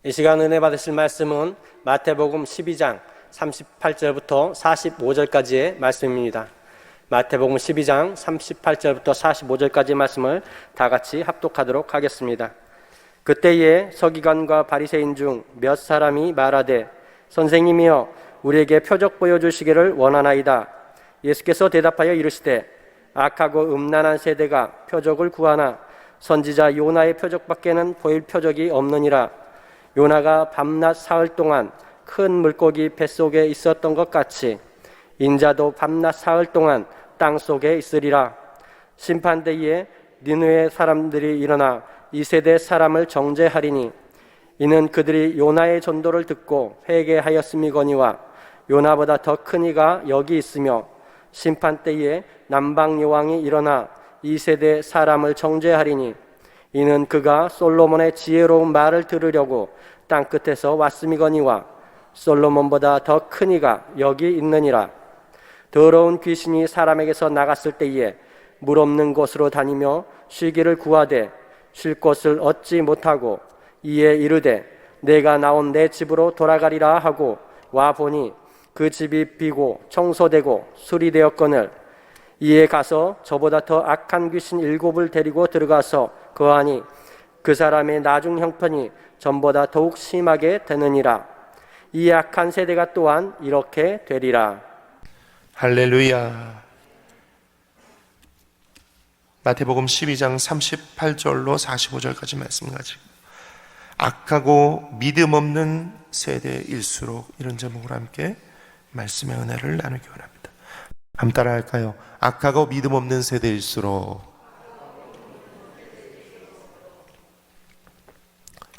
이 시간 은혜 받으실 말씀은 마태복음 12장 38절부터 45절까지의 말씀입니다. 마태복음 12장 38절부터 45절까지의 말씀을 다 같이 합독하도록 하겠습니다. 그때에 서기관과 바리새인 중 몇 사람이 말하되 선생님이여 우리에게 표적 보여주시기를 원하나이다. 예수께서 대답하여 이르시되 악하고 음란한 세대가 표적을 구하나 선지자 요나의 표적밖에는 보일 표적이 없느니라. 요나가 밤낮 사흘 동안 큰 물고기 뱃속에 있었던 것 같이 인자도 밤낮 사흘 동안 땅속에 있으리라. 심판대에 니느웨 사람들이 일어나 이 세대 사람을 정죄하리니 이는 그들이 요나의 전도를 듣고 회개하였음이거니와 요나보다 더 큰 이가 여기 있으며 심판대에 남방 여왕이 일어나 이 세대 사람을 정죄하리니 이는 그가 솔로몬의 지혜로운 말을 들으려고 땅끝에서 왔음이거니와 솔로몬보다 더 큰 이가 여기 있느니라. 더러운 귀신이 사람에게서 나갔을 때에 물 없는 곳으로 다니며 쉬기를 구하되 쉴 곳을 얻지 못하고 이에 이르되 내가 나온 내 집으로 돌아가리라 하고 와 보니 그 집이 비고 청소되고 수리되었거늘 이에 가서 저보다 더 악한 귀신 7을 데리고 들어가서 거하니 그 사람의 나중 형편이 전보다 더욱 심하게 되느니라. 이 악한 세대가 또한 이렇게 되리라. 할렐루야. 마태복음 12장 38절로 45절까지 말씀 가지고 악하고 믿음 없는 세대일수록 이런 제목으로 함께 말씀의 은혜를 나누기 원합니다. 한번 따라 할까요? 악하고 믿음 없는 세대일수록.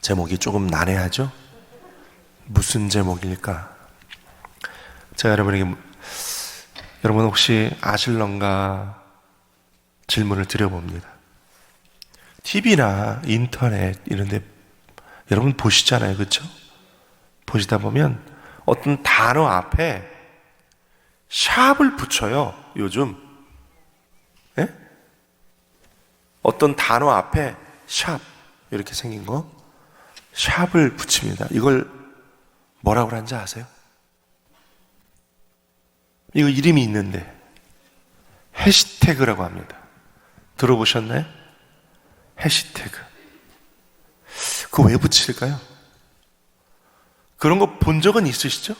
제목이 조금 난해하죠? 무슨 제목일까? 제가 여러분 혹시 아실런가 질문을 드려봅니다. TV나 인터넷 이런데 여러분 보시잖아요, 그렇죠? 보시다 보면 어떤 단어 앞에 샵을 붙여요, 요즘. 예? 어떤 단어 앞에 샵 이렇게 생긴 거 샵을 붙입니다. 이걸 뭐라고 하는지 아세요? 이거 이름이 있는데 해시태그라고 합니다. 들어보셨나요? 해시태그. 그거 왜 붙일까요? 그런 거 본 적은 있으시죠?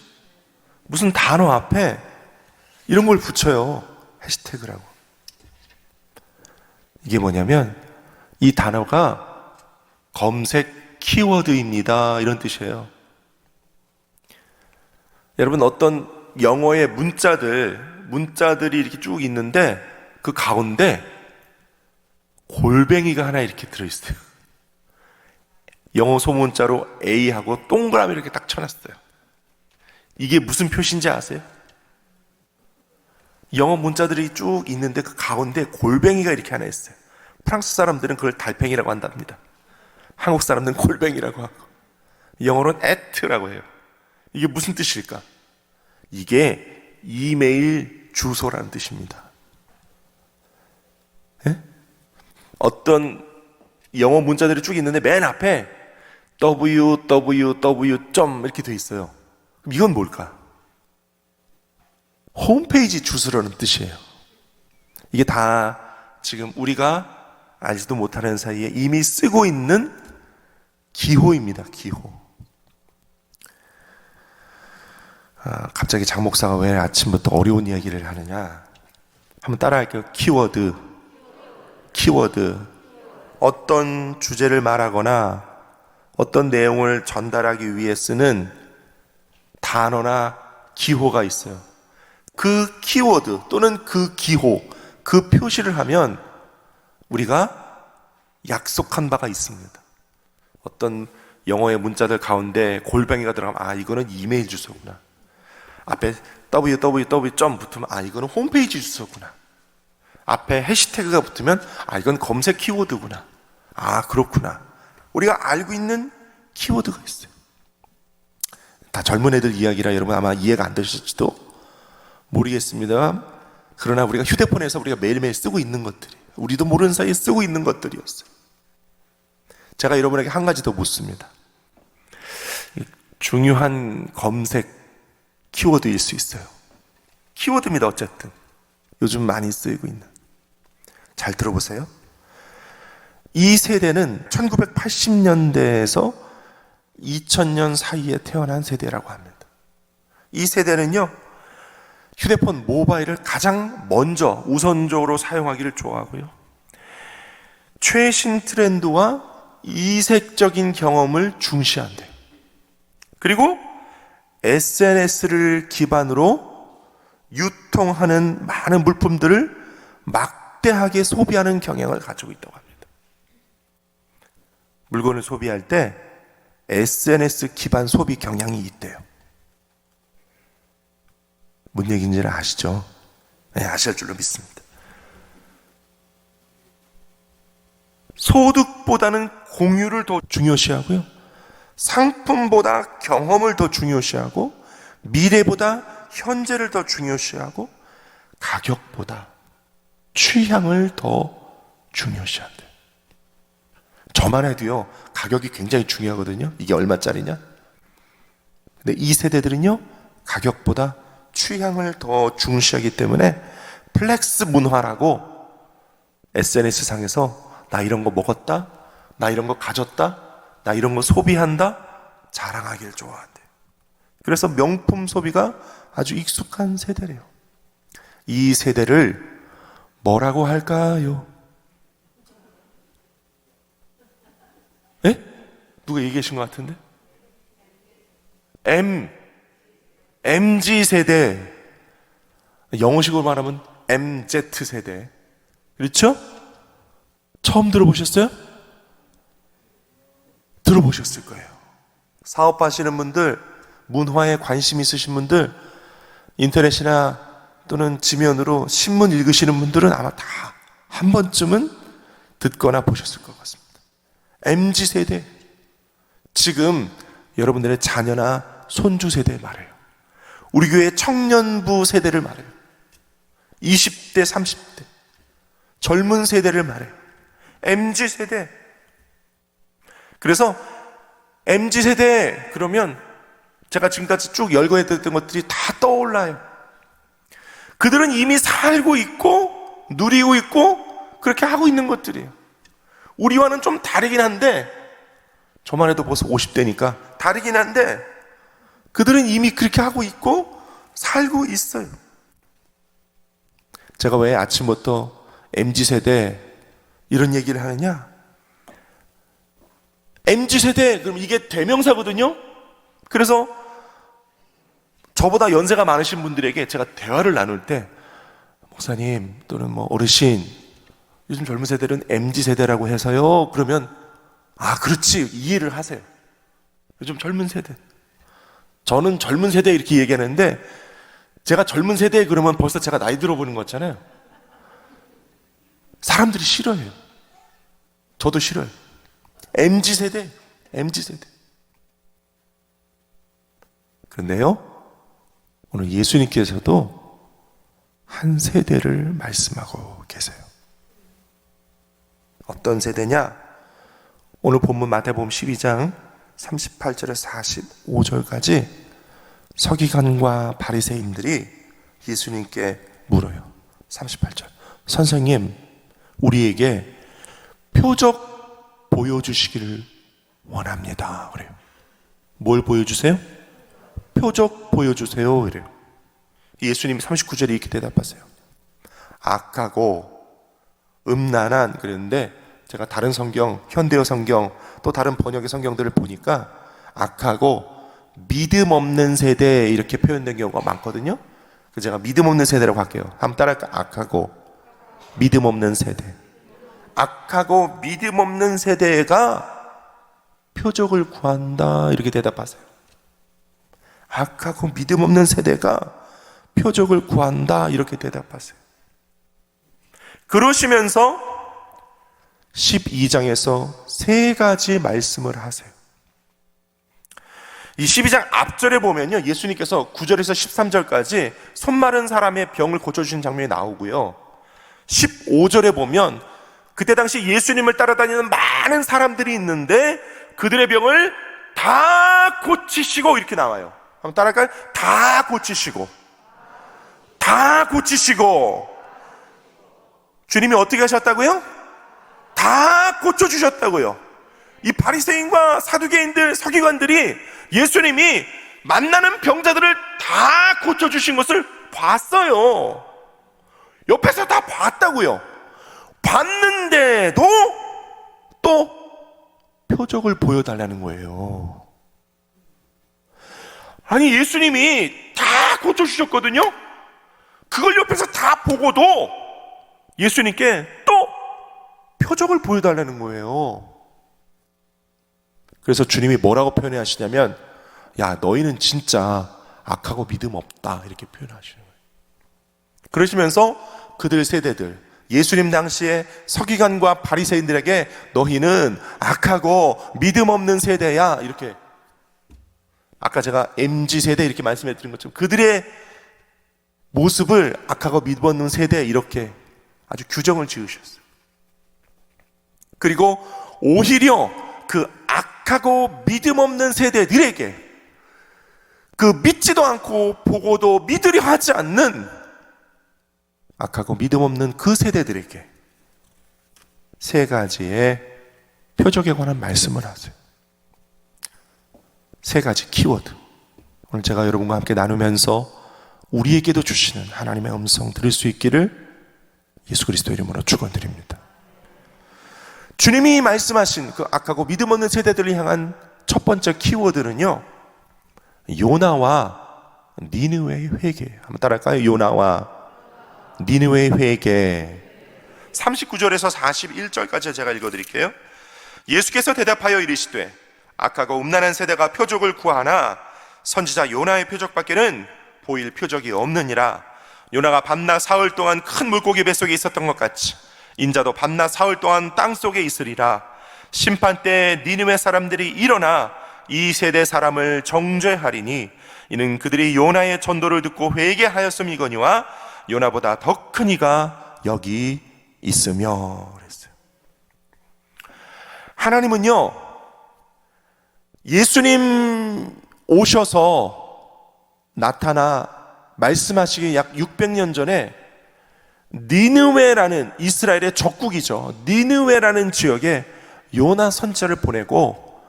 무슨 단어 앞에 이런 걸 붙여요. 해시태그라고. 이게 뭐냐면 이 단어가 검색 키워드입니다. 이런 뜻이에요. 여러분 어떤 영어의 문자들이 이렇게 쭉 있는데 그 가운데 골뱅이가 하나 이렇게 들어있어요. 영어 소문자로 A하고 동그라미 이렇게 딱 쳐놨어요. 이게 무슨 표시인지 아세요? 영어 문자들이 쭉 있는데 그 가운데 골뱅이가 이렇게 하나 있어요. 프랑스 사람들은 그걸 달팽이라고 한답니다. 한국 사람들은 골뱅이라고 하고 영어로는 at라고 해요. 이게 무슨 뜻일까? 이게 이메일 주소라는 뜻입니다. 예? 어떤 영어 문자들이 쭉 있는데 맨 앞에 www. 이렇게 돼 있어요. 그럼 이건 뭘까? 홈페이지 주소라는 뜻이에요. 이게 다 지금 우리가 알지도 못하는 사이에 이미 쓰고 있는 기호입니다. 기호. 갑자기 장 목사가 왜 아침부터 어려운 이야기를 하느냐? 한번 따라할게요. 키워드. 어떤 주제를 말하거나 어떤 내용을 전달하기 위해 쓰는 단어나 기호가 있어요. 그 키워드 또는 그 기호, 그 표시를 하면 우리가 약속한 바가 있습니다. 어떤 영어의 문자들 가운데 골뱅이가 들어가면 이거는 이메일 주소구나. 앞에 www. 붙으면 이거는 홈페이지 주소구나. 앞에 해시태그가 붙으면 이건 검색 키워드구나. 그렇구나. 우리가 알고 있는 키워드가 있어요. 다 젊은 애들 이야기라 여러분 아마 이해가 안 되실지도 모르겠습니다. 그러나 우리가 휴대폰에서 우리가 매일매일 쓰고 있는 것들이 우리도 모르는 사이에 쓰고 있는 것들이었어요. 제가 여러분에게 한 가지 더 묻습니다. 중요한 검색 키워드일 수 있어요. 키워드입니다. 어쨌든 요즘 많이 쓰이고 있는. 잘 들어보세요. 이 세대는 1980년대에서 2000년 사이에 태어난 세대라고 합니다. 이 세대는요, 휴대폰 모바일을 가장 먼저 우선적으로 사용하기를 좋아하고요, 최신 트렌드와 이색적인 경험을 중시한대요. 그리고 SNS를 기반으로 유통하는 많은 물품들을 막대하게 소비하는 경향을 가지고 있다고 합니다. 물건을 소비할 때 SNS 기반 소비 경향이 있대요. 뭔 얘기인지는 아시죠? 네, 아실 줄로 믿습니다. 소득보다는 공유를 더 중요시하고요, 상품보다 경험을 더 중요시하고, 미래보다 현재를 더 중요시하고, 가격보다 취향을 더 중요시한대요. 저만 해도요, 가격이 굉장히 중요하거든요. 이게 얼마짜리냐? 근데 이 세대들은요, 가격보다 취향을 더 중시하기 때문에 플렉스 문화라고 SNS 상에서 나 이런 거 먹었다, 나 이런 거 가졌다, 나 이런 거 소비한다 자랑하길 좋아한대요. 그래서 명품 소비가 아주 익숙한 세대래요. 이 세대를 뭐라고 할까요? 예? 누가 얘기하신 것 같은데? MG 세대. 영어식으로 말하면 MZ 세대. 그렇죠? 처음 들어보셨어요? 들어보셨을 거예요. 사업하시는 분들, 문화에 관심 있으신 분들, 인터넷이나 또는 지면으로 신문 읽으시는 분들은 아마 다 한 번쯤은 듣거나 보셨을 것 같습니다. MZ 세대. 지금 여러분들의 자녀나 손주 세대 말해요. 우리 교회 청년부 세대를 말해요. 20대, 30대. 젊은 세대를 말해요. MZ 세대. 그래서 MZ 세대 그러면 제가 지금까지 쭉 열거했던 것들이 다 떠올라요. 그들은 이미 살고 있고 누리고 있고 그렇게 하고 있는 것들이에요. 우리와는 좀 다르긴 한데, 저만 해도 벌써 50대니까 다르긴 한데, 그들은 이미 그렇게 하고 있고 살고 있어요. 제가 왜 아침부터 MZ세대 이런 얘기를 하느냐? MZ세대, 그럼 이게 대명사거든요? 그래서 저보다 연세가 많으신 분들에게 제가 대화를 나눌 때, 목사님 또는 뭐 어르신, 요즘 젊은 세대는 MZ세대라고 해서요, 그러면 아 그렇지, 이해를 하세요. 요즘 젊은 세대, 저는 젊은 세대 이렇게 얘기하는데, 제가 젊은 세대 그러면 벌써 제가 나이 들어 보는 거잖아요. 사람들이 싫어해요. 저도 싫어요. MZ세대, MZ세대. 그런데요, 오늘 예수님께서도 한 세대를 말씀하고 계세요. 어떤 세대냐? 오늘 본문 마태복음 12장 38절에서 45절까지 서기관과 바리새인들이 예수님께 물어요. 38절. 선생님, 우리에게 표적 보여주시기를 원합니다. 그래요. 뭘 보여주세요? 표적 보여주세요. 이래요. 예수님이 39절에 이렇게 대답하세요. 악하고 음란한, 그랬는데 제가 다른 성경, 현대어 성경 또 다른 번역의 성경들을 보니까 악하고 믿음 없는 세대 이렇게 표현된 경우가 많거든요. 그래서 제가 믿음 없는 세대라고 할게요. 한번 따라할까요? 악하고 믿음 없는 세대. 악하고 믿음 없는 세대가 표적을 구한다 이렇게 대답하세요. 악하고 믿음 없는 세대가 표적을 구한다 이렇게 대답하세요. 그러시면서 12장에서 세 가지 말씀을 하세요. 이 12장 앞절에 보면요, 예수님께서 9절에서 13절까지 손 마른 사람의 병을 고쳐주신 장면이 나오고요, 15절에 보면 그때 당시 예수님을 따라다니는 많은 사람들이 있는데 그들의 병을 다 고치시고 이렇게 나와요. 한번 따라할까요? 다 고치시고, 다 고치시고. 주님이 어떻게 하셨다고요? 다 고쳐주셨다고요. 이 바리새인과 사두개인들, 서기관들이 예수님이 만나는 병자들을 다 고쳐주신 것을 봤어요. 옆에서 다 봤다고요. 봤는데도 또 표적을 보여달라는 거예요. 아니, 예수님이 다 고쳐주셨거든요. 그걸 옆에서 다 보고도 예수님께 또 표적을 보여달라는 거예요. 그래서 주님이 뭐라고 표현하시냐면, 야, 너희는 진짜 악하고 믿음 없다, 이렇게 표현하시는 거예요. 그러시면서 그들 세대들, 예수님 당시에 서기관과 바리새인들에게 너희는 악하고 믿음 없는 세대야, 이렇게, 아까 제가 MZ세대 이렇게 말씀해 드린 것처럼 그들의 모습을 악하고 믿음 없는 세대, 이렇게 아주 규정을 지으셨어요. 그리고 오히려 그 악하고 믿음 없는 세대들에게, 그 믿지도 않고 보고도 믿으려 하지 않는 악하고 믿음 없는 그 세대들에게 세 가지의 표적에 관한 말씀을 하세요. 세 가지 키워드, 오늘 제가 여러분과 함께 나누면서 우리에게도 주시는 하나님의 음성 들을 수 있기를 예수 그리스도 이름으로 축원드립니다. 주님이 말씀하신 그 악하고 믿음 없는 세대들을 향한 첫 번째 키워드는요, 요나와 니느웨의 회개. 한번 따라할까요? 요나와 니느웨의 회개. 39절에서 41절까지 제가 읽어드릴게요. 예수께서 대답하여 이르시되 악하고 음란한 세대가 표적을 구하나 선지자 요나의 표적밖에는 보일 표적이 없느니라. 요나가 밤낮 사흘 동안 큰 물고기 뱃속에 있었던 것 같이 인자도 밤낮 사흘 동안 땅속에 있으리라. 심판 때 니느웨 사람들이 일어나 이 세대 사람을 정죄하리니 이는 그들이 요나의 전도를 듣고 회개하였음이거니와 요나보다 더 큰 이가 여기 있으며. 그랬어요. 하나님은요, 예수님 오셔서 나타나 말씀하시기 약 600년 전에 니느웨라는, 이스라엘의 적국이죠, 니느웨라는 지역에 요나 선지자를 보내고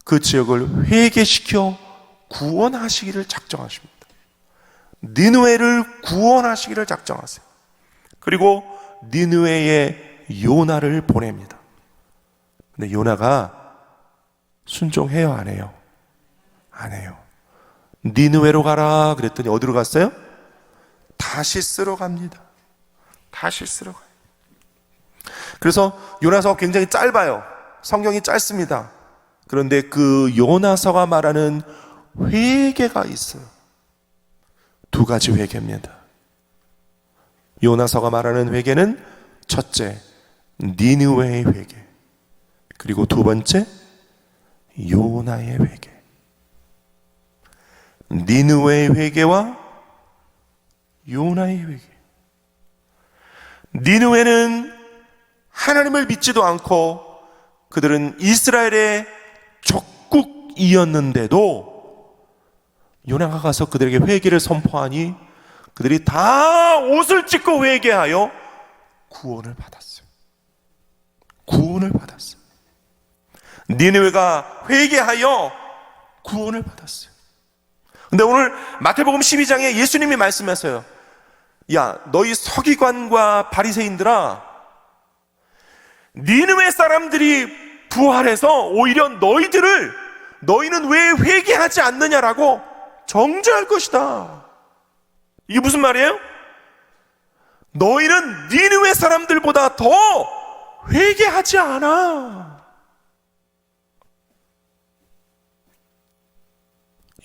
그 지역을 회개시켜 구원하시기를 작정하십니다. 니느웨를 구원하시기를 작정하세요. 그리고 니느웨에 요나를 보냅니다. 근데 요나가 순종해요, 안 해요? 안 해요. 니느웨로 가라 그랬더니 어디로 갔어요? 다시스로 갑니다. 다시스로 가요. 그래서 요나서가 굉장히 짧아요. 성경이 짧습니다. 그런데 그 요나서가 말하는 회개가 있어요. 두 가지 회개입니다. 요나서가 말하는 회개는 첫째, 니느웨의 회개. 그리고 두 번째, 요나의 회개. 니느웨의 회개와 요나의 회개. 니느웨는 하나님을 믿지도 않고 그들은 이스라엘의 적국이었는데도 요나가 가서 그들에게 회개를 선포하니 그들이 다 옷을 찢고 회개하여 구원을 받았어요. 구원을 받았어요. 니느웨가 회개하여 구원을 받았어요. 근데 오늘 마태복음 12장에 예수님이 말씀하세요. 야, 너희 서기관과 바리새인들아, 니느웨 사람들이 부활해서 오히려 너희는 왜 회개하지 않느냐라고 정죄할 것이다. 이게 무슨 말이에요? 너희는 니느웨 사람들보다 더 회개하지 않아.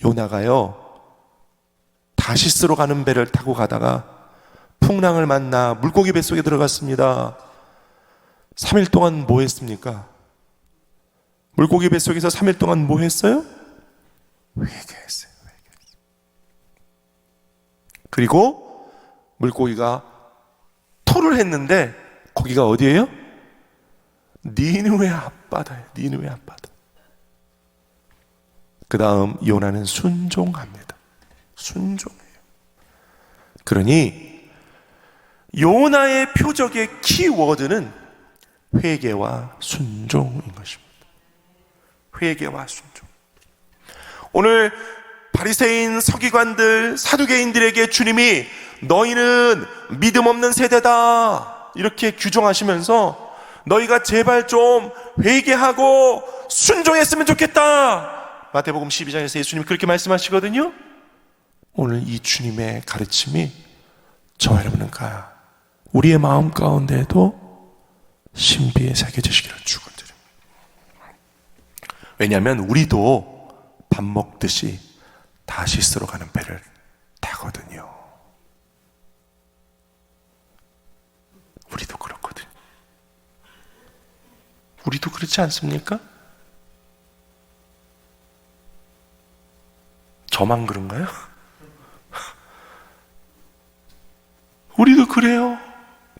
요나가요, 다시스로 가는 배를 타고 가다가 풍랑을 만나 물고기 뱃속에 들어갔습니다. 3일 동안 뭐 했습니까? 물고기 뱃속에서 3일 동안 뭐 했어요? 회개했어요. 그리고 물고기가 토를 했는데 거기가 어디예요? 니느웨 앞바다예요. 니느웨 앞바다. 그 다음 요나는 순종합니다. 순종해요. 그러니 요나의 표적의 키워드는 회개와 순종인 것입니다. 회개와 순종. 오늘 바리새인, 서기관들, 사두개인들에게 주님이 너희는 믿음 없는 세대다 이렇게 규정하시면서 너희가 제발 좀 회개하고 순종했으면 좋겠다. 마태복음 12장에서 예수님이 그렇게 말씀하시거든요. 오늘 이 주님의 가르침이 저와 여러분과 우리의 마음 가운데에도 신비에 새겨지시기를 축원드립니다. 왜냐하면 우리도 밥 먹듯이 다시스로 가는 배를 타거든요. 우리도 그렇거든요. 우리도 그렇지 않습니까? 저만 그런가요? 우리도 그래요.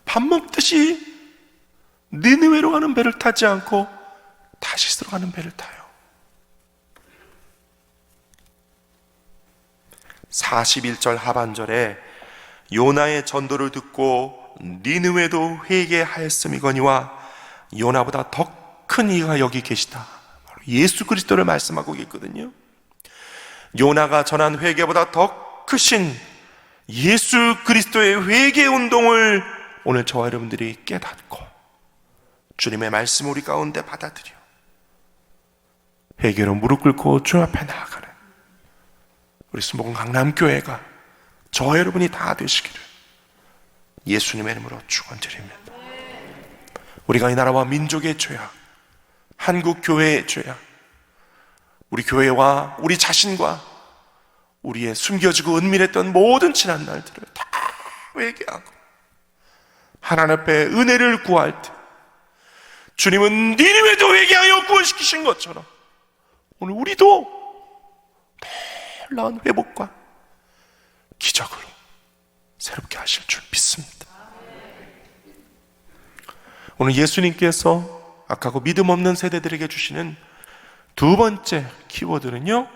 밥 먹듯이 니느웨로 가는 배를 타지 않고 다시스로 가는 배를 타요. 41절 하반절에 요나의 전도를 듣고 니느웨도 회개하였음이거니와 요나보다 더 큰 이가 여기 계시다. 바로 예수 그리스도를 말씀하고 있거든요. 요나가 전한 회개보다 더 크신 예수 그리스도의 회개 운동을 오늘 저와 여러분들이 깨닫고 주님의 말씀을 우리 가운데 받아들여 회개로 무릎 꿇고 주 앞에 나아가는 우리 순복음 강남교회가 저와 여러분이 다 되시기를 예수님의 이름으로 축원드립니다. 우리가 이 나라와 민족의 죄악, 한국 교회의 죄악, 우리 교회와 우리 자신과 우리의 숨겨지고 은밀했던 모든 지난 날들을 다 회개하고 하나님 앞에 은혜를 구할 때 주님은 니느웨도 회개하여 구원시키신 것처럼 오늘 우리도 놀라운 회복과 기적으로 새롭게 하실 줄 믿습니다. 오늘 예수님께서 악하고 믿음 없는 세대들에게 주시는 두 번째 키워드는요,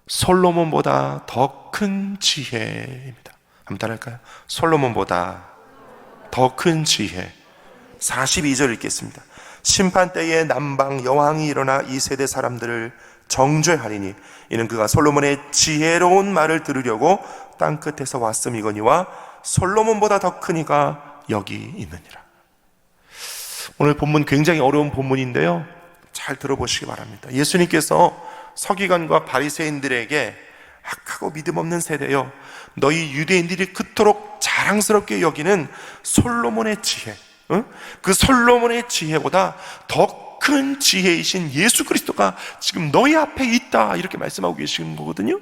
솔로몬보다 더 큰 지혜입니다. 한번 따라할까요? 솔로몬보다 더 큰 지혜. 42절 읽겠습니다. 심판 때에 남방 여왕이 일어나 이 세대 사람들을 정죄하리니 이는 그가 솔로몬의 지혜로운 말을 들으려고 땅끝에서 왔음이거니와 솔로몬보다 더 큰 이가 여기 있느니라. 오늘 본문 굉장히 어려운 본문인데요, 잘 들어보시기 바랍니다. 예수님께서 서기관과 바리새인들에게 악하고 믿음 없는 세대여, 너희 유대인들이 그토록 자랑스럽게 여기는 솔로몬의 지혜, 그 솔로몬의 지혜보다 더 큰 지혜이신 예수 그리스도가 지금 너희 앞에 있다, 이렇게 말씀하고 계시는 거거든요.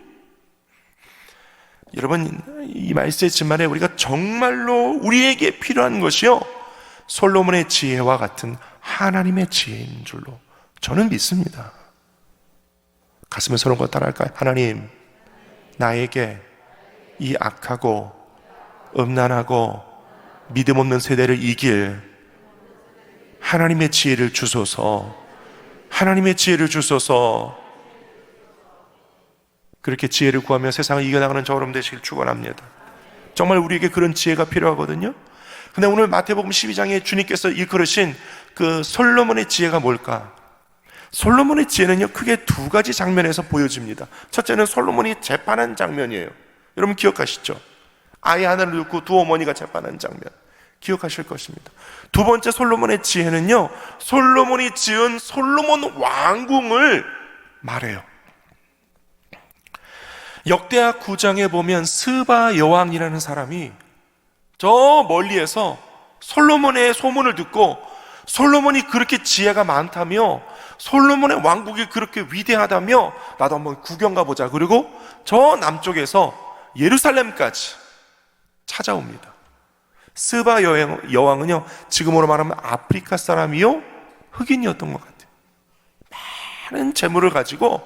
여러분, 이 말씀에 우리가 정말로 우리에게 필요한 것이요, 솔로몬의 지혜와 같은 하나님의 지혜인 줄로 저는 믿습니다. 가슴에 손을 얹고 따라할까요? 하나님, 나에게 이 악하고 음란하고 믿음 없는 세대를 이길 하나님의 지혜를 주소서. 하나님의 지혜를 주소서. 그렇게 지혜를 구하며 세상을 이겨나가는 저 여러분 되시길 축원합니다. 정말 우리에게 그런 지혜가 필요하거든요. 근데 오늘 마태복음 12장에 주님께서 일컬으신 그 솔로몬의 지혜가 뭘까? 솔로몬의 지혜는요, 크게 두 가지 장면에서 보여집니다. 첫째는 솔로몬이 재판한 장면이에요. 여러분 기억하시죠? 아이 하나를 놓고 두 어머니가 재판한 장면 기억하실 것입니다. 두 번째 솔로몬의 지혜는요, 솔로몬이 지은 솔로몬 왕궁을 말해요. 역대하 9장에 보면 스바 여왕이라는 사람이 저 멀리에서 솔로몬의 소문을 듣고 솔로몬이 그렇게 지혜가 많다며, 솔로몬의 왕국이 그렇게 위대하다며 나도 한번 구경 가보자. 그리고 저 남쪽에서 예루살렘까지 찾아옵니다. 스바 여왕은요, 지금으로 말하면 아프리카 사람이요, 흑인이었던 것 같아요. 많은 재물을 가지고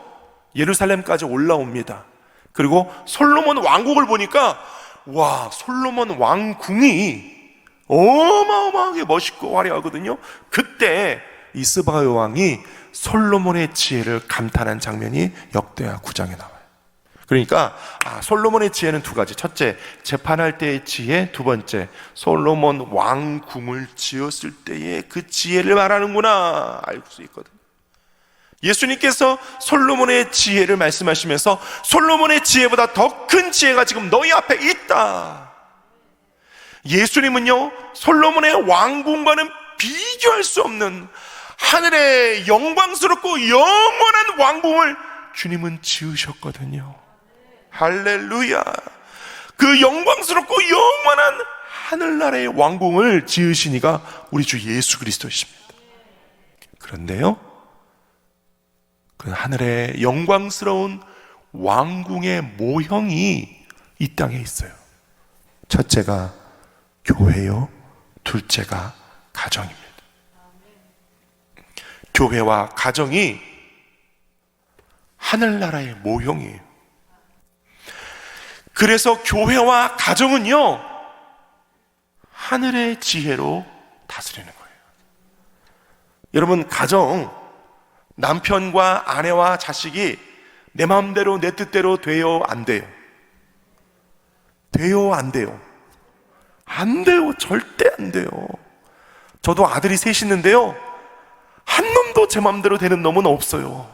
예루살렘까지 올라옵니다. 그리고 솔로몬 왕국을 보니까, 와, 솔로몬 왕궁이 어마어마하게 멋있고 화려하거든요. 그때 이 스바 여왕이 솔로몬의 지혜를 감탄한 장면이 역대하 9장에 나와요. 그러니까 솔로몬의 지혜는 두 가지. 첫째, 재판할 때의 지혜. 두 번째, 솔로몬 왕궁을 지었을 때의 그 지혜를 말하는구나 알 수 있거든요. 예수님께서 솔로몬의 지혜를 말씀하시면서 솔로몬의 지혜보다 더 큰 지혜가 지금 너희 앞에 있다. 예수님은요, 솔로몬의 왕궁과는 비교할 수 없는 하늘의 영광스럽고 영원한 왕궁을 주님은 지으셨거든요. 할렐루야. 그 영광스럽고 영원한 하늘나라의 왕궁을 지으신 이가 우리 주 예수 그리스도이십니다. 그런데요, 그 하늘의 영광스러운 왕궁의 모형이 이 땅에 있어요. 첫째가 교회요, 둘째가 가정입니다. 교회와 가정이 하늘나라의 모형이에요. 그래서 교회와 가정은요, 하늘의 지혜로 다스리는 거예요. 여러분, 가정, 남편과 아내와 자식이 내 마음대로 내 뜻대로 돼요, 안 돼요? 돼요, 안 돼요? 안 돼요. 절대 안 돼요. 저도 아들이 셋이 있는데요, 한 놈도 제 마음대로 되는 놈은 없어요.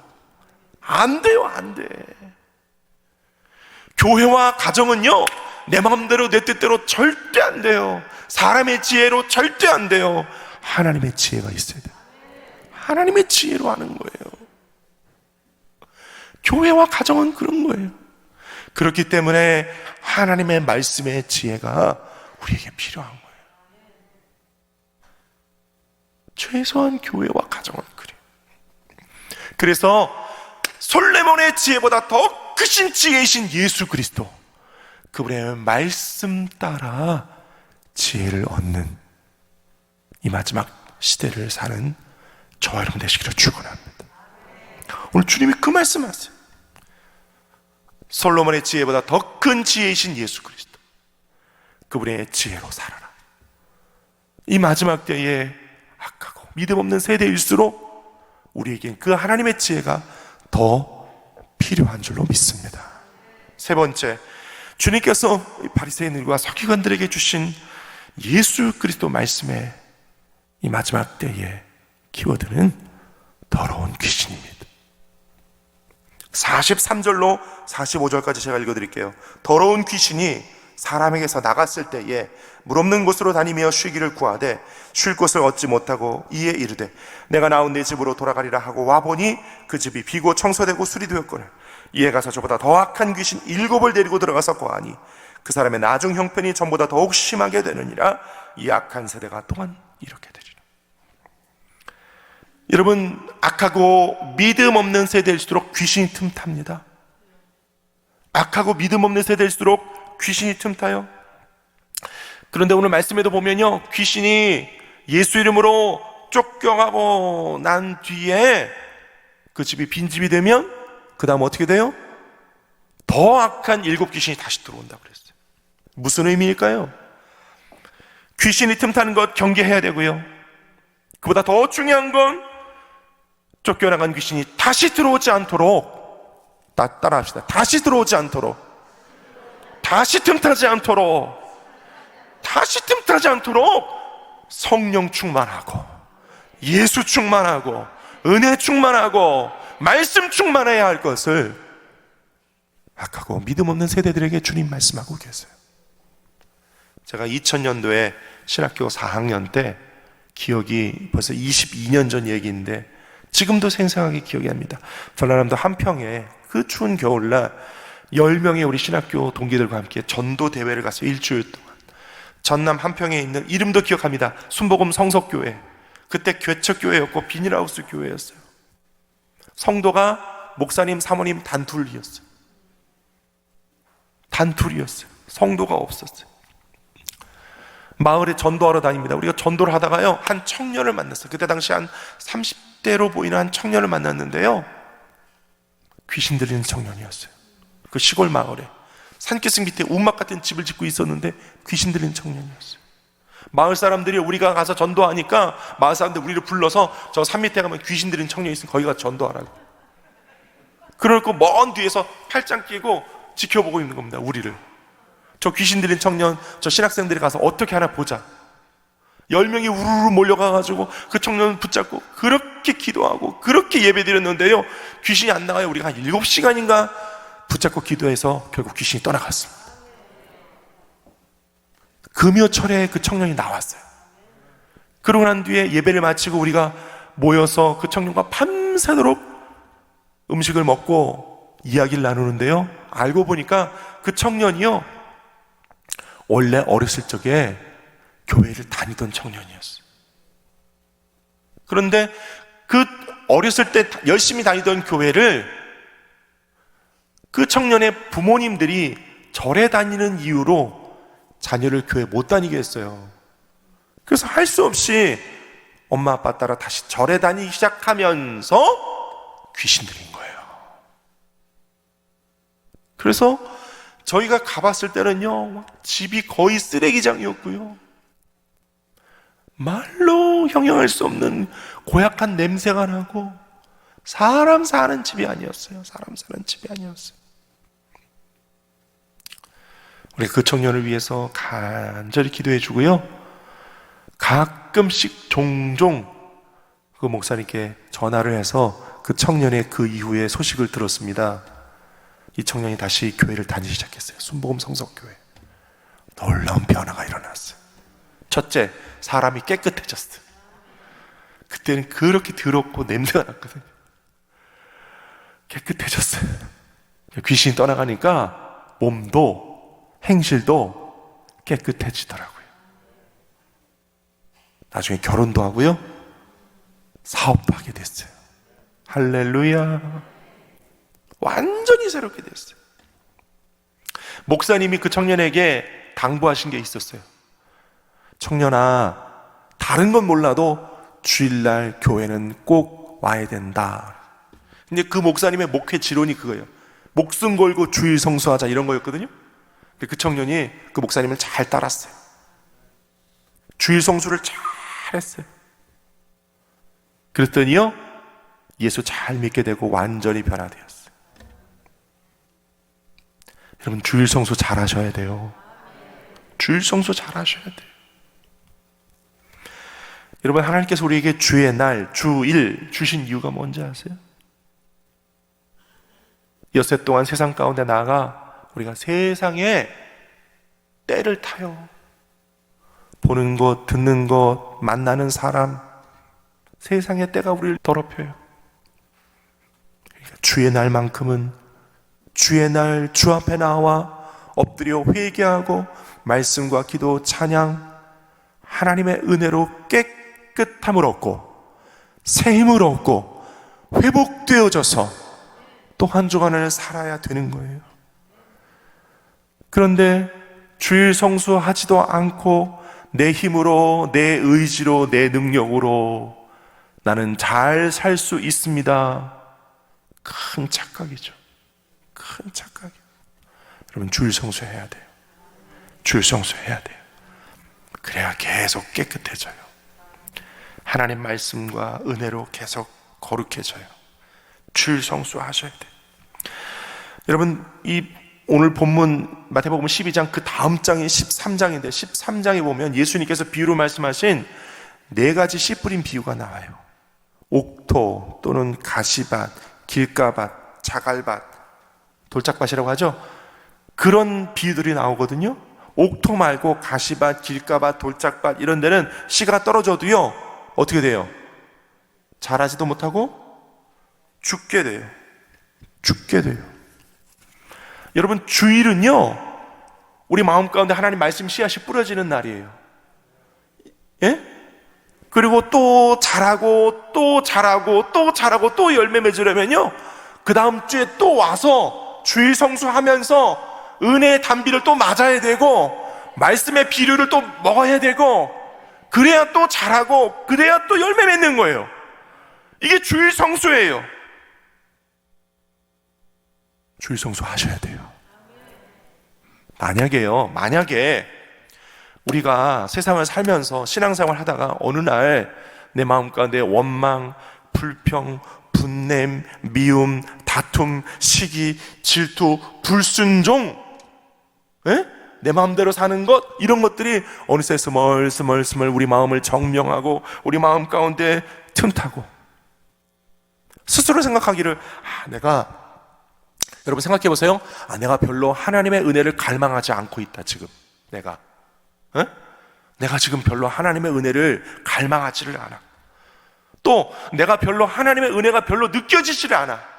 안 돼요, 안 돼. 교회와 가정은요, 내 마음대로 내 뜻대로 절대 안 돼요. 사람의 지혜로 절대 안 돼요. 하나님의 지혜가 있어야 돼요. 하나님의 지혜로 하는 거예요. 교회와 가정은 그런 거예요. 그렇기 때문에 하나님의 말씀의 지혜가 우리에게 필요한 거예요. 최소한 교회와 가정은 그래요. 그래서 솔로몬의 지혜보다 더 크신 지혜이신 예수 그리스도, 그분의 말씀 따라 지혜를 얻는 이 마지막 시대를 사는 저와 여러분 되시기를 축원합니다. 오늘 주님이 그 말씀하세요. 솔로몬의 지혜보다 더 큰 지혜이신 예수 그리스도, 그분의 지혜로 살아라. 이 마지막 때에 악하고 믿음 없는 세대일수록 우리에겐 그 하나님의 지혜가 더 필요한 줄로 믿습니다. 세 번째, 주님께서 바리새인들과 서기관들에게 주신 예수 그리스도 말씀의 이 마지막 때의 키워드는 더러운 귀신입니다. 43절로 45절까지 제가 읽어드릴게요. 더러운 귀신이 사람에게서 나갔을 때에 물 없는 곳으로 다니며 쉬기를 구하되 쉴 곳을 얻지 못하고 이에 이르되 내가 나온 내 집으로 돌아가리라 하고 와보니 그 집이 비고 청소되고 수리되었거늘 이에 가서 저보다 더 악한 귀신 7을 데리고 들어가서 거하니 그 사람의 나중 형편이 전보다 더욱 심하게 되느니라. 이 악한 세대가 또한 이렇게 되리라. 여러분, 악하고 믿음 없는 세대일수록 귀신이 틈탑니다. 악하고 믿음 없는 세대일수록 귀신이 틈타요. 그런데 오늘 말씀에도 보면요, 귀신이 예수 이름으로 쫓겨가고 난 뒤에 그 집이 빈집이 되면 그 다음 어떻게 돼요? 더 악한 7 귀신이 다시 들어온다고 그랬어요. 무슨 의미일까요? 귀신이 틈타는 것 경계해야 되고요, 그보다 더 중요한 건 쫓겨나간 귀신이 다시 들어오지 않도록, 따라합시다. 다시 들어오지 않도록, 다시 틈타지 않도록, 다시 틈타지 않도록 성령 충만하고 예수 충만하고 은혜 충만하고 말씀 충만해야 할 것을 악하고 믿음 없는 세대들에게 주님 말씀하고 계세요. 제가 2000년도에 신학교 4학년 때, 기억이 벌써 22년 전 얘기인데 지금도 생생하게 기억이 납니다. 전라남도 한평에 그 추운 겨울날 10명의 우리 신학교 동기들과 함께 전도 대회를 갔어요. 일주일 동안. 전남 한평에 있는, 이름도 기억합니다, 순복음 성석교회. 그때 개척교회였고 비닐하우스 교회였어요. 성도가 목사님, 사모님 단둘이었어요. 단둘이었어요. 성도가 없었어요. 마을에 전도하러 다닙니다. 우리가 전도를 하다가요, 한 청년을 만났어요. 그때 당시 한 30대로 보이는 한 청년을 만났는데요, 귀신 들리는 청년이었어요. 그 시골 마을에 산기슭 밑에 움막 같은 집을 짓고 있었는데 귀신 들리는 청년이었어요. 마을 사람들이 우리가 가서 전도하니까 마을 사람들 우리를 불러서 저 산 밑에 가면 귀신 들린 청년 있으면 거기 가서 전도하라고. 그러고 먼 뒤에서 팔짱 끼고 지켜보고 있는 겁니다. 우리를. 저 귀신 들린 청년, 저 신학생들이 가서 어떻게 하나 보자. 10명이 우르르 몰려가가지고 그 청년을 붙잡고 그렇게 기도하고 그렇게 예배드렸는데요, 귀신이 안 나가요. 우리가 한 7시간인가 붙잡고 기도해서 결국 귀신이 떠나갔습니다. 금요철에 그 청년이 나왔어요. 그러고 난 뒤에 예배를 마치고 우리가 모여서 그 청년과 밤새도록 음식을 먹고 이야기를 나누는데요, 알고 보니까 그 청년이요, 원래 어렸을 적에 교회를 다니던 청년이었어요. 그런데 그 어렸을 때 열심히 다니던 교회를 그 청년의 부모님들이 절에 다니는 이유로 자녀를 교회 못 다니게 했어요. 그래서 할 수 없이 엄마 아빠 따라 다시 절에 다니기 시작하면서 귀신 들린 거예요. 그래서 저희가 가봤을 때는요, 집이 거의 쓰레기장이었고요, 말로 형용할 수 없는 고약한 냄새가 나고 사람 사는 집이 아니었어요. 사람 사는 집이 아니었어요. 우리 그 청년을 위해서 간절히 기도해 주고요, 가끔씩 종종 그 목사님께 전화를 해서 그 청년의 그 이후에 소식을 들었습니다. 이 청년이 다시 교회를 다니기 시작했어요. 순복음 성석교회. 놀라운 변화가 일어났어요. 첫째, 사람이 깨끗해졌어요. 그때는 그렇게 더럽고 냄새가 났거든요. 깨끗해졌어요. 귀신이 떠나가니까 몸도 행실도 깨끗해지더라고요. 나중에 결혼도 하고요, 사업도 하게 됐어요. 할렐루야. 완전히 새롭게 됐어요. 목사님이 그 청년에게 당부하신 게 있었어요. 청년아, 다른 건 몰라도 주일날 교회는 꼭 와야 된다. 근데 그 목사님의 목회 지론이 그거예요. 목숨 걸고 주일 성수하자, 이런 거였거든요. 근데 그 청년이 그 목사님을 잘 따랐어요. 주일 성수를 잘 했어요. 그랬더니요, 예수 잘 믿게 되고 완전히 변화되었어요. 여러분, 주일 성수 잘 하셔야 돼요. 주일 성수 잘 하셔야 돼요. 여러분, 하나님께서 우리에게 주의 날, 주일 주신 이유가 뭔지 아세요? 엿새 동안 세상 가운데 나가 우리가 세상에 때를 타요. 보는 것, 듣는 것, 만나는 사람, 세상의 때가 우리를 더럽혀요. 그러니까 주의 날만큼은 주의 날 주 앞에 나와 엎드려 회개하고 말씀과 기도, 찬양, 하나님의 은혜로 깨끗함을 얻고 새 힘을 얻고 회복되어져서 또 한 주간을 살아야 되는 거예요. 그런데 주일 성수하지도 않고 내 힘으로, 내 의지로, 내 능력으로 나는 잘 살 수 있습니다. 큰 착각이죠. 큰 착각이에요. 여러분, 주일 성수해야 돼요. 주일 성수해야 돼요. 그래야 계속 깨끗해져요. 하나님 말씀과 은혜로 계속 거룩해져요. 주일 성수하셔야 돼요. 여러분, 이 오늘 본문 마태복음 12장 그 다음 장이 13장인데 13장에 보면 예수님께서 비유로 말씀하신 4가지 씨 뿌린 비유가 나와요. 옥토 또는 가시밭, 길가밭, 자갈밭, 돌짝밭이라고 하죠. 그런 비유들이 나오거든요. 옥토 말고 가시밭, 길가밭, 돌짝밭 이런 데는 씨가 떨어져도요, 어떻게 돼요? 자라지도 못하고 죽게 돼요. 죽게 돼요. 여러분, 주일은요, 우리 마음 가운데 하나님 말씀 씨앗이 뿌려지는 날이에요. 예? 그리고 또 자라고 또 자라고 또 자라고 또 열매 맺으려면요, 그 다음 주에 또 와서 주일 성수하면서 은혜의 단비를 또 맞아야 되고 말씀의 비료를 또 먹어야 되고 그래야 또 자라고 그래야 또 열매 맺는 거예요. 이게 주일 성수예요. 주일 성수 하셔야 돼요. 만약에 우리가 세상을 살면서 신앙생활 하다가 어느 날 내 마음 가운데 원망, 불평, 분냄, 미움, 다툼, 시기, 질투, 불순종, 내 마음대로 사는 것, 이런 것들이 어느새 스멀스멀 우리 마음을 정명하고 우리 마음 가운데 틈타고, 스스로 생각하기를 여러분 생각해 보세요. 내가 별로 하나님의 은혜를 갈망하지 않고 있다. 지금 내가 지금 별로 하나님의 은혜를 갈망하지를 않아. 또 내가 별로 하나님의 은혜가 별로 느껴지지를 않아.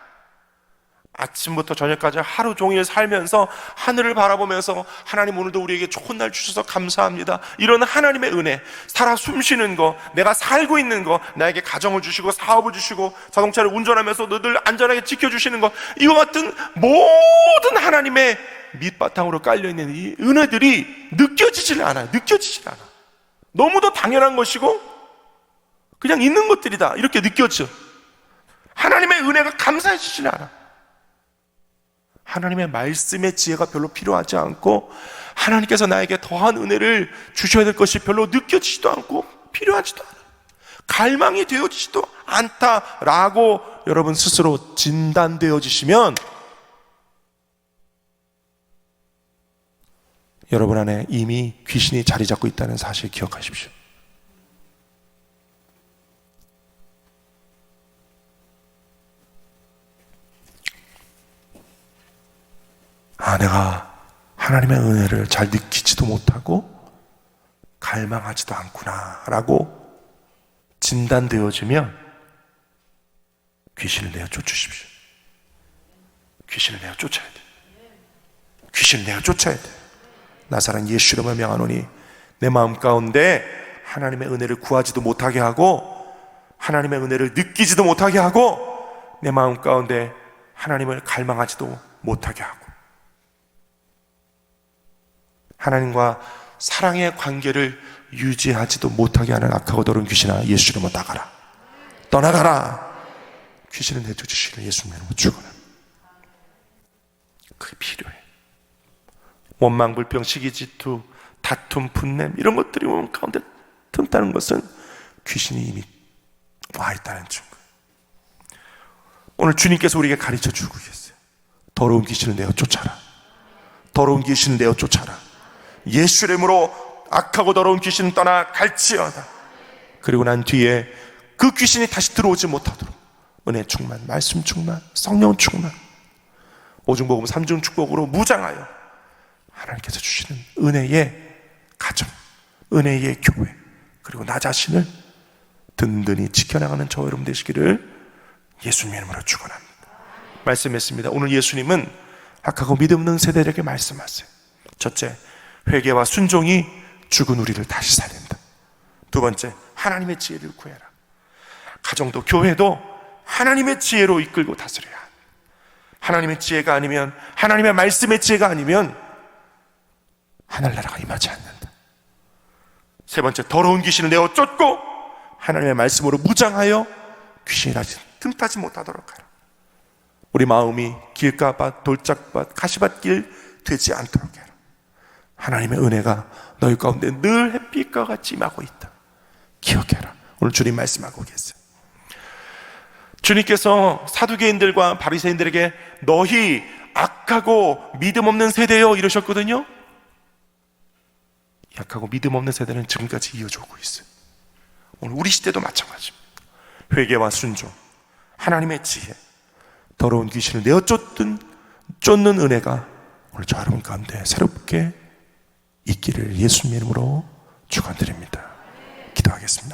아침부터 저녁까지 하루 종일 살면서 하늘을 바라보면서 하나님 오늘도 우리에게 좋은 날 주셔서 감사합니다, 이런 하나님의 은혜, 살아 숨쉬는 거, 내가 살고 있는 거, 나에게 가정을 주시고 사업을 주시고 자동차를 운전하면서 늘 안전하게 지켜주시는 거, 이와 같은 모든 하나님의 밑바탕으로 깔려있는 이 은혜들이 느껴지질 않아. 너무도 당연한 것이고 그냥 있는 것들이다 이렇게 느껴져. 하나님의 은혜가 감사해지질 않아. 하나님의 말씀의 지혜가 별로 필요하지 않고 하나님께서 나에게 더한 은혜를 주셔야 될 것이 별로 느껴지지도 않고 필요하지도 않아. 갈망이 되어지지도 않다라고 여러분 스스로 진단되어지시면 여러분 안에 이미 귀신이 자리 잡고 있다는 사실 기억하십시오. 내가 하나님의 은혜를 잘 느끼지도 못하고 갈망하지도 않구나 라고 진단되어지면 귀신을 내어 쫓으십시오. 귀신을 내어 쫓아야 돼. 귀신을 내어 쫓아야 돼. 나사렛 예수 이름으로 명하노니 내 마음 가운데 하나님의 은혜를 구하지도 못하게 하고 하나님의 은혜를 느끼지도 못하게 하고 내 마음 가운데 하나님을 갈망하지도 못하게 하고 하나님과 사랑의 관계를 유지하지도 못하게 하는 악하고 더러운 귀신아, 예수 이름으로 나가라. 떠나가라. 귀신을 내쫓으시는 예수님 이름으로 죽어라. 그게 필요해. 원망, 불평, 시기, 질투, 다툼, 분냄, 이런 것들이 몸 가운데 틈타는 것은 귀신이 이미 와 있다는 증거. 오늘 주님께서 우리에게 가르쳐 주고 계세요. 더러운 귀신을 내어 쫓아라. 더러운 귀신을 내어 쫓아라. 예수 이름으로 악하고 더러운 귀신은 떠나 갈지어다. 그리고 난 뒤에 그 귀신이 다시 들어오지 못하도록 은혜 충만, 말씀 충만, 성령 충만, 오중복음 3중 축복으로 무장하여 하나님께서 주시는 은혜의 가정, 은혜의 교회, 그리고 나 자신을 든든히 지켜나가는 저와 여러분 되시기를 예수님 이름으로 축원합니다. 말씀했습니다. 오늘 예수님은 악하고 믿음 없는 세대에게 말씀하세요. 첫째, 회개와 순종이 죽은 우리를 다시 살린다. 두 번째, 하나님의 지혜를 구해라. 가정도 교회도 하나님의 지혜로 이끌고 다스려야 합니다. 하나님의 지혜가 아니면, 하나님의 말씀의 지혜가 아니면 하늘나라가 임하지 않는다. 세 번째, 더러운 귀신을 내어 쫓고 하나님의 말씀으로 무장하여 귀신이 다시 틈타지 못하도록 하라. 우리 마음이 길가밭, 돌짝밭, 가시밭길 되지 않도록 해라. 하나님의 은혜가 너희 가운데 늘 햇빛과 같이 임하고 있다. 기억해라. 오늘 주님 말씀하고 계세요. 주님께서 사두개인들과 바리새인들에게 너희 악하고 믿음 없는 세대요 이러셨거든요. 약하고 믿음 없는 세대는 지금까지 이어져 오고 있어요. 오늘 우리 시대도 마찬가지입니다. 회개와 순종, 하나님의 지혜, 더러운 귀신을 내어 쫓는 은혜가 오늘 저 여러분 가운데 새롭게 있기를 예수님 이름으로 축원드립니다. 기도하겠습니다.